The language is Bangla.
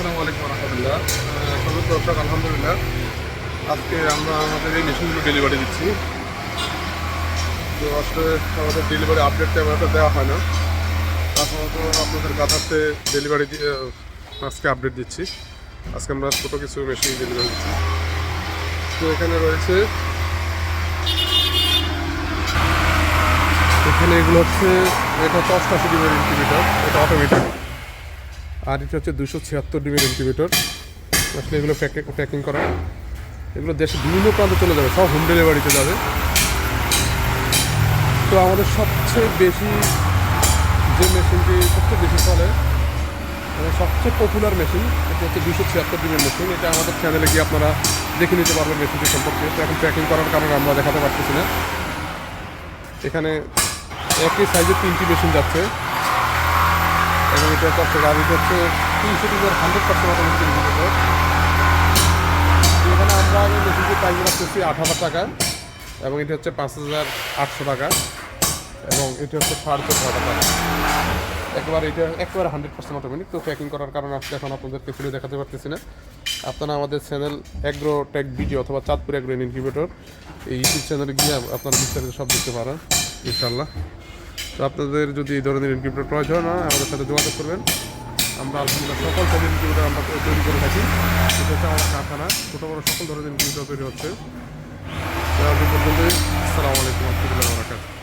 আসসালামু আলাইকুম রহমতুল্লাহ। সর্বোচ্চ দর্শক আলহামদুলিল্লাহ, আজকে আমরা আমাদের এই মেশিনগুলো ডেলিভারি দিচ্ছি। তো আসলে আমাদের ডেলিভারি আপডেট ক্যামেরাটা দেওয়া হয় না, তারপর আপনাদের কাছাতে ডেলিভারি আজকে আপডেট দিচ্ছি। আজকে আমরা ছোটো কিছু মেশিন ডেলিভারি দিচ্ছি। তো এখানে রয়েছে, এখানে এগুলো হচ্ছে, এটা হচ্ছে 88 ডিমের ইনকিউবেটর, এটা অটোমেটিক। আর এটা হচ্ছে 276 ডিমের ইনকিউবেটর। আসলে এগুলো প্যাকিং করা, এগুলো দেশে বিভিন্ন প্রান্তে চলে যাবে, সব হোম ডেলিভারিতে যাবে। তো আমাদের সবচেয়ে বেশি যে মেশিনটি সবচেয়ে বেশি চলে এবং সবচেয়ে পপুলার মেশিন, এটা হচ্ছে 276 ডিমের মেশিন। এটা আমাদের চ্যানেলে গিয়ে আপনারা দেখে নিতে পারবেন মেশিনটি সম্পর্কে। তো এখন প্যাকিং করার কারণে আমরা দেখাতে পারতেছি না। এখানে একই সাইজের 3টি মেশিন যাচ্ছে এবং এটা হচ্ছে গাড়িটা হচ্ছে 300 ডিমের 100% অটোমেটিক ইনকিউবেটর। এখানে আমরা এই মেশিনটির প্রাইস রাখতেছি 8,000 টাকা এবং এটা হচ্ছে 5,800 টাকা এবং এটা হচ্ছে 4,500 টাকা। এটা একবারে 100% অটোমেটিক। তো প্যাকিং করার কারণে আজকে এখন আপনাদেরকে খুলে দেখাতে পারতেছি না। আপনারা আমাদের চ্যানেল অ্যাগ্রো টেক ভিডিও অথবা চাঁদপুর অ্যাগ্রো ইনকিউবেটর এই ইউটিউব চ্যানেলে গিয়ে আপনারা বিস্তারিত সব দেখতে পারেন ইনশাল্লাহ। তো আপনাদের যদি এই ধরনের ইনকিউবেটর প্রয়োজন হয় আমাদের সাথে যোগাযোগ করবেন। আমরা আলহামদুলিল্লাহ সকল ধরনের ইনকিউবেটর আমরা তৈরি করে থাকি। এটা হচ্ছে আমাদের কারখানা, ছোটো বড়ো সকল ধরনের ইনকিউবেটর তৈরি হচ্ছে। তো আজ পর্যন্তই। আসসালামু আলাইকুম ওয়া রাহমাতুল্লাহি ওয়া বারাকাতুহু।